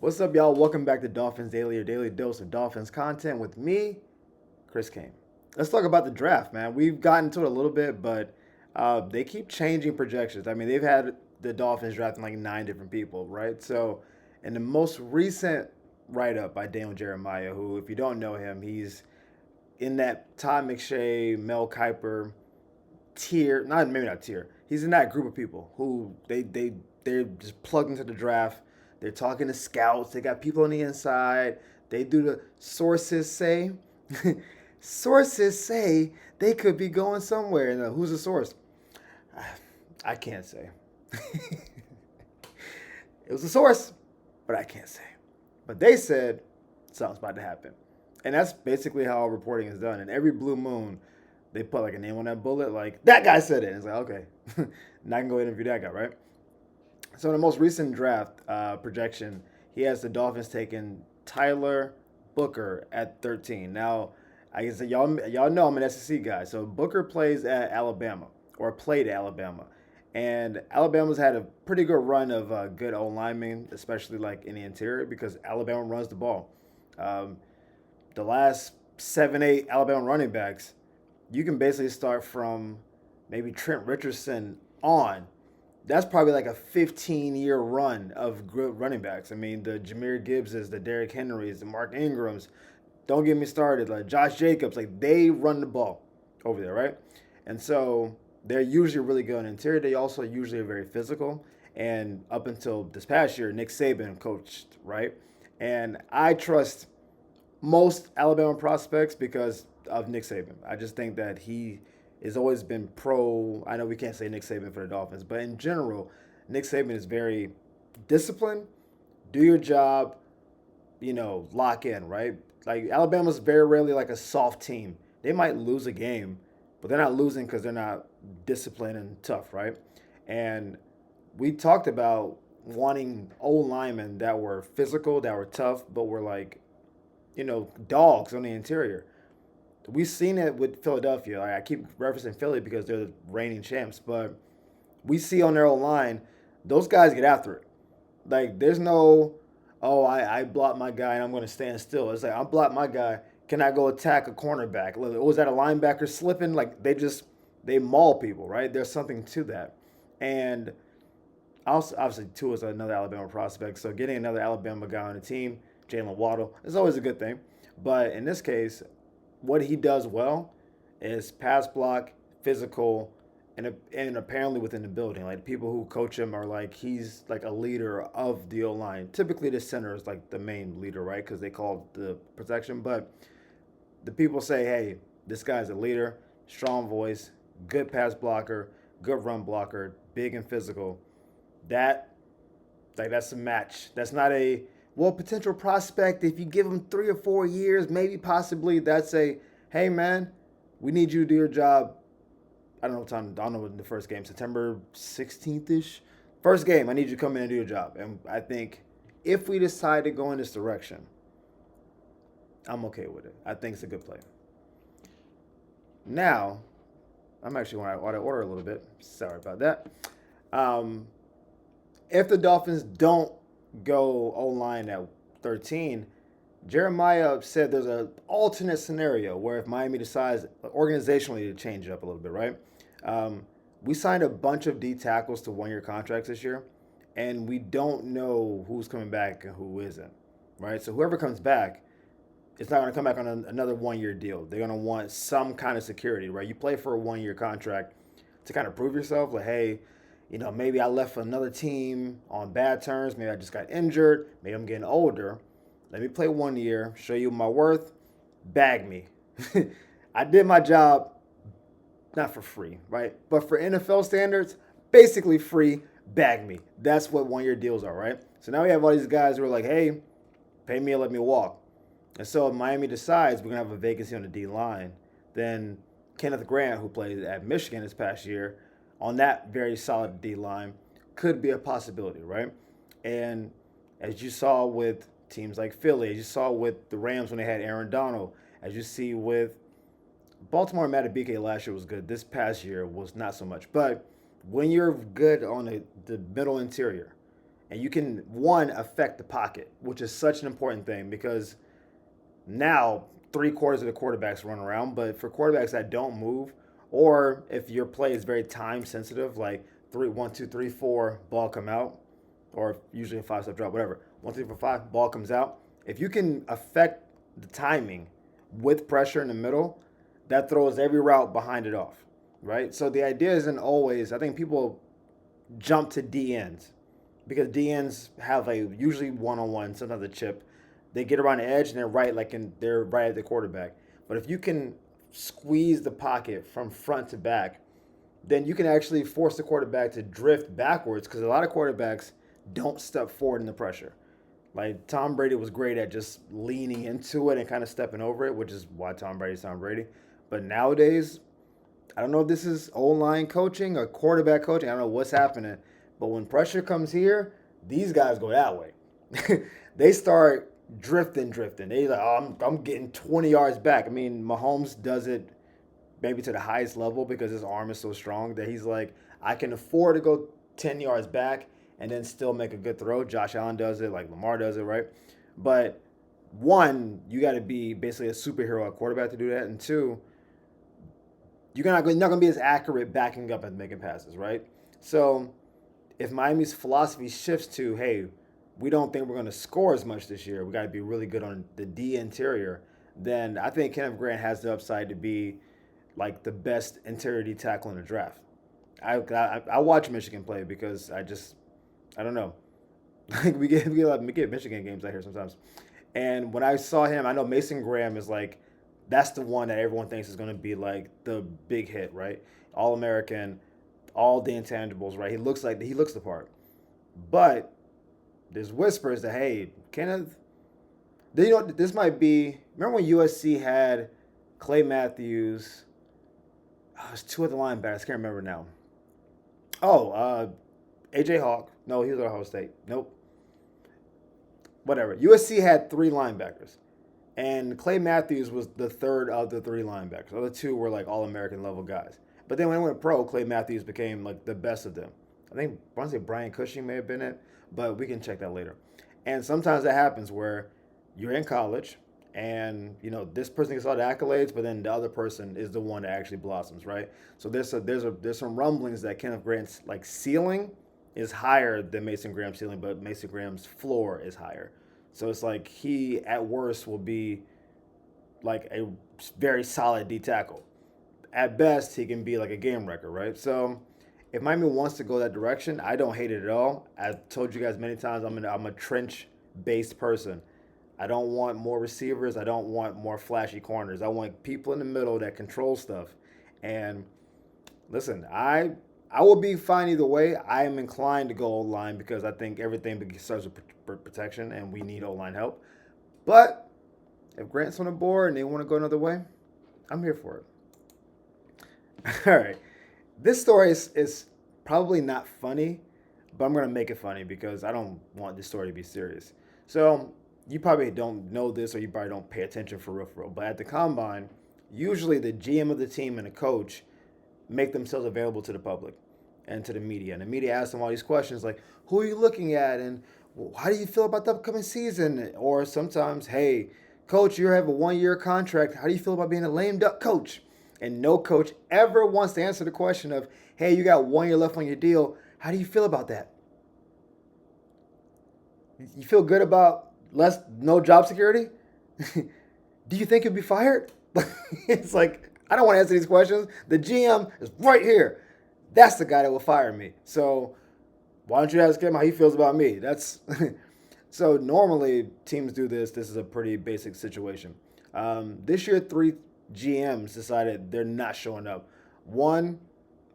What's up, y'all? Welcome back to Dolphins Daily, your daily dose of Dolphins content with me, Chris Kane. Let's talk about the draft, man. We've gotten to it a little bit, but they keep changing projections. I mean, they've had the Dolphins drafting like 9 different people, right? So, in the most recent write up by Daniel Jeremiah, who, if you don't know him, he's in that Todd McShay, Mel Kiper tier, not maybe not tier. He's in that group of people who they're just plugged into the draft. They're talking to scouts. They got people on the inside. They do the sources say. Sources say they could be going somewhere. And who's the source? I can't say. It was a source, but I can't say. But they said something's about to happen. And that's basically how reporting is done. And every blue moon, they put like a name on that bullet, like that guy said it. And it's like, okay, now I can go interview that guy, right? So in the most recent draft projection, he has the Dolphins taking Tyler Booker at 13. Now, I guess y'all know I'm an SEC guy. So Booker plays at Alabama or played at Alabama, and Alabama's had a pretty good run of good O linemen, especially like in the interior because Alabama runs the ball. Um, the last 7, 8 Alabama running backs, you can basically start from maybe Trent Richardson on. That's probably like a 15-year run of good running backs. I mean, the Jameer Gibbses, the Derrick Henrys, the Mark Ingrams. Don't get me started. Like Josh Jacobs, like they run the ball over there, right? And so they're usually really good on the interior. They also usually are very physical. And up until this past year, Nick Saban coached, right? And I trust most Alabama prospects because of Nick Saban. I just think that he has always been pro. I know we can't say Nick Saban for the Dolphins, but in general, Nick Saban is very disciplined. Do your job, lock in, right? Like Alabama's very rarely like a soft team. They might lose a game, but they're not losing because they're not disciplined and tough, right? And we talked about wanting old linemen that were physical, that were tough, but were like dogs on the interior. We've seen it with Philadelphia. Like, I keep referencing Philly because they're the reigning champs, but we see on their own line, those guys get after it. Like, there's no, oh, I blocked my guy and I'm going to stand still. It's like, I blocked my guy. Can I go attack a cornerback? Was that a linebacker slipping? Like, they maul people, right? There's something to that. And also, obviously, Tua is another Alabama prospect. So getting another Alabama guy on the team, Jalen Waddle, is always a good thing. But in this case, what he does well is pass block, physical, and apparently within the building. Like people who coach him are like he's like a leader of the O line. Typically, the center is like the main leader, right? Because they call it the protection. But the people say, hey, this guy's a leader, strong voice, good pass blocker, good run blocker, big and physical. That that's a match. That's not a potential prospect. If you give him 3 or 4 years, maybe possibly that's a hey man, we need you to do your job. I don't know what time. I don't know what the first game, September 16th ish. First game, I need you to come in and do your job. And I think if we decide to go in this direction, I'm okay with it. I think it's a good play. Now, I'm actually going to out of order a little bit. Sorry about that. Um, if the Dolphins don't go O line at 13, Jeremiah said there's an alternate scenario where if Miami decides organizationally to change it up a little bit, right? We signed a bunch of D tackles to 1 year contracts this year, and we don't know who's coming back and who isn't, right? So whoever comes back, it's not going to come back on another 1 year deal. They're going to want some kind of security, right? You play for a 1 year contract to kind of prove yourself, like, hey, maybe I left for another team on bad terms. Maybe I just got injured. Maybe I'm getting older. Let me play 1 year, show you my worth, bag me. I did my job, not for free, right? But for NFL standards, basically free, bag me. That's what 1 year deals are, right? So now we have all these guys who are like, hey, pay me and let me walk. And so if Miami decides we're going to have a vacancy on the D line, then Kenneth Grant, who played at Michigan this past year, on that very solid D line, could be a possibility, right? And as you saw with teams like Philly, as you saw with the Rams when they had Aaron Donald, as you see with Baltimore, Matabike last year was good. This past year was not so much. But when you're good on the middle interior, and you can, one, affect the pocket, which is such an important thing because now 3/4 of the quarterbacks run around, but for quarterbacks that don't move, or if your play is very time sensitive, like 3, 1, 2, 3, 4, ball come out, or usually a 5-step drop, whatever, 1, 2, 3, 4, 5, ball comes out. If you can affect the timing with pressure in the middle, that throws every route behind it off, right? So the idea isn't always. I think people jump to DNs because DNs have a usually one-on-one, sometimes a chip. They get around the edge and they're right at the quarterback. But if you can squeeze the pocket from front to back, then you can actually force the quarterback to drift backwards because a lot of quarterbacks don't step forward in the pressure. Like Tom Brady was great at just leaning into it and kind of stepping over it, which is why Tom Brady's Tom Brady. But nowadays, I don't know if this is O-line coaching or quarterback coaching. I don't know what's happening. But when pressure comes here, these guys go that way. They start drifting. They like, oh, I'm getting 20 yards back. I mean, Mahomes does it maybe to the highest level because his arm is so strong that he's like, I can afford to go 10 yards back and then still make a good throw. Josh Allen does it, like Lamar does it, right? But one, you got to be basically a superhero at quarterback to do that. And two, you're not going to be as accurate backing up and making passes, right? So if Miami's philosophy shifts to, hey, we don't think we're going to score as much this year, we got to be really good on the D interior, then I think Kenneth Grant has the upside to be like the best interior D tackle in the draft. I watch Michigan play because I don't know. Like we get Michigan games out here sometimes. And when I saw him, I know Mason Graham is like, that's the one that everyone thinks is going to be like the big hit, right? All American, all the intangibles, right? He looks the part. But there's whispers that, hey, Kenneth, this might be. Remember when USC had Clay Matthews? Oh, there's two other linebackers. I can't remember now. Oh, AJ Hawk. No, he was at Ohio State. Nope. Whatever. USC had three linebackers, and Clay Matthews was the third of the three linebackers. The other two were like all-American level guys. But then when he went pro, Clay Matthews became like the best of them. I want to say Brian Cushing may have been it, but we can check that later. And sometimes that happens where you're in college and this person gets all the accolades, but then the other person is the one that actually blossoms, right? So there's some rumblings that Kenneth Grant's like ceiling is higher than Mason Graham's ceiling, but Mason Graham's floor is higher. So it's like he at worst will be like a very solid D tackle. At best, he can be like a game wrecker, right? So if Miami wants to go that direction, I don't hate it at all. I've told you guys many times I'm a trench-based person. I don't want more receivers. I don't want more flashy corners. I want people in the middle that control stuff. And listen, I will be fine either way. I am inclined to go O-line because I think everything starts with protection, and we need O-line help. But if Grant's on the board and they want to go another way, I'm here for it. All right. This story is probably not funny, but I'm going to make it funny because I don't want this story to be serious. So you probably don't know this or you probably don't pay attention for real. But at the Combine, usually the GM of the team and the coach make themselves available to the public and to the media. And the media asks them all these questions like, who are you looking at? And how do you feel about the upcoming season? Or sometimes, hey, coach, you have a 1-year contract. How do you feel about being a lame duck coach? And no coach ever wants to answer the question of, hey, you got 1 year left on your deal. How do you feel about that? You feel good about no job security? Do you think you'll be fired? It's like, I don't want to answer these questions. The GM is right here. That's the guy that will fire me. So why don't you ask him how he feels about me? That's so normally teams do this. This is a pretty basic situation. This year, 3 GMs decided they're not showing up. One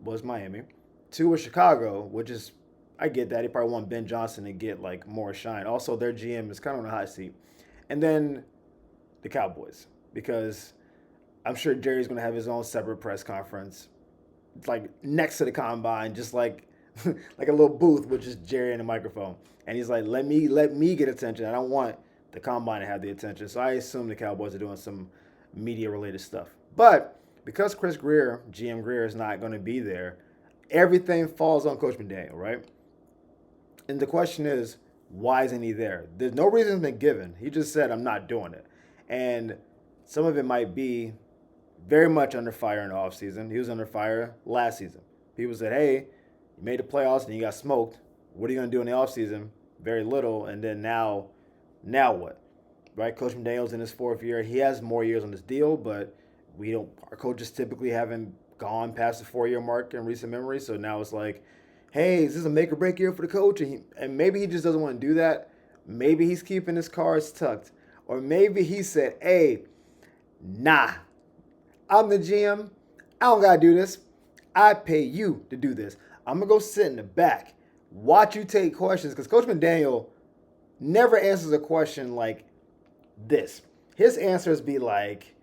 was Miami. 2 was Chicago, which is, I get that. They probably want Ben Johnson to get like more shine. Also, their GM is kind of on a hot seat. And then the Cowboys, because I'm sure Jerry's going to have his own separate press conference. It's like next to the Combine, just like like a little booth with just Jerry and a microphone. And he's like, let me get attention. I don't want the Combine to have the attention. So I assume the Cowboys are doing some media-related stuff. But because Chris Grier, GM Grier, is not going to be there, everything falls on Coach McDaniel, right? And the question is, why isn't he there? There's no reason been given. He just said, I'm not doing it. And some of it might be very much under fire in the offseason. He was under fire last season. People said, hey, you made the playoffs and you got smoked. What are you going to do in the offseason? Very little. And then now what? Right? Coach McDaniel's in his fourth year. He has more years on this deal, but our coaches typically haven't gone past the 4-year mark in recent memory. So now it's like, hey, is this a make or break year for the coach? And maybe he just doesn't want to do that. Maybe he's keeping his cards tucked. Or maybe he said, hey, nah, I'm the GM. I don't got to do this. I pay you to do this. I'm going to go sit in the back, watch you take questions, because Coach McDaniel never answers a question like this. His answers be like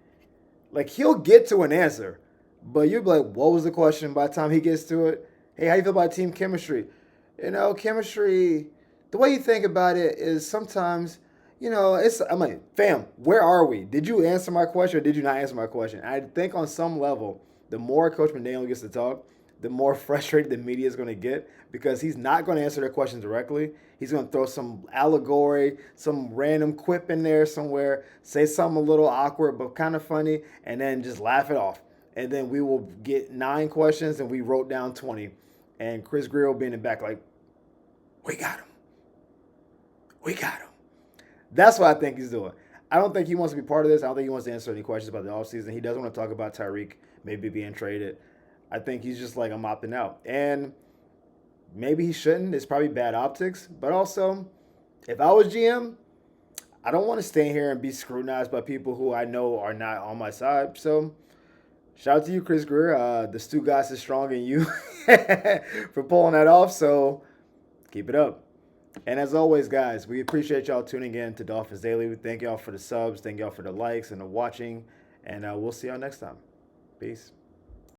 he'll get to an answer, but you'll be like, what was the question by the time he gets to it? Hey, how you feel about team chemistry? Chemistry, the way you think about it is sometimes, I'm like, fam, where are we? Did you answer my question or did you not answer my question? I think on some level, the more Coach McDaniel gets to talk, the more frustrated the media is going to get because he's not going to answer their questions directly. He's going to throw some allegory, some random quip in there somewhere, say something a little awkward but kind of funny, and then just laugh it off. And then we will get 9 questions and we wrote down 20. And Chris Grier will be in the back like, we got him. We got him. That's what I think he's doing. I don't think he wants to be part of this. I don't think he wants to answer any questions about the offseason. He doesn't want to talk about Tyreek maybe being traded. I think he's just like, I'm opting out. And maybe he shouldn't. It's probably bad optics. But also, if I was GM, I don't want to stay here and be scrutinized by people who I know are not on my side. So shout out to you, Chris Grier. The Stu Goss is strong in you for pulling that off. So keep it up. And as always, guys, we appreciate y'all tuning in to Dolphins Daily. We thank y'all for the subs. Thank y'all for the likes and the watching. And we'll see y'all next time. Peace.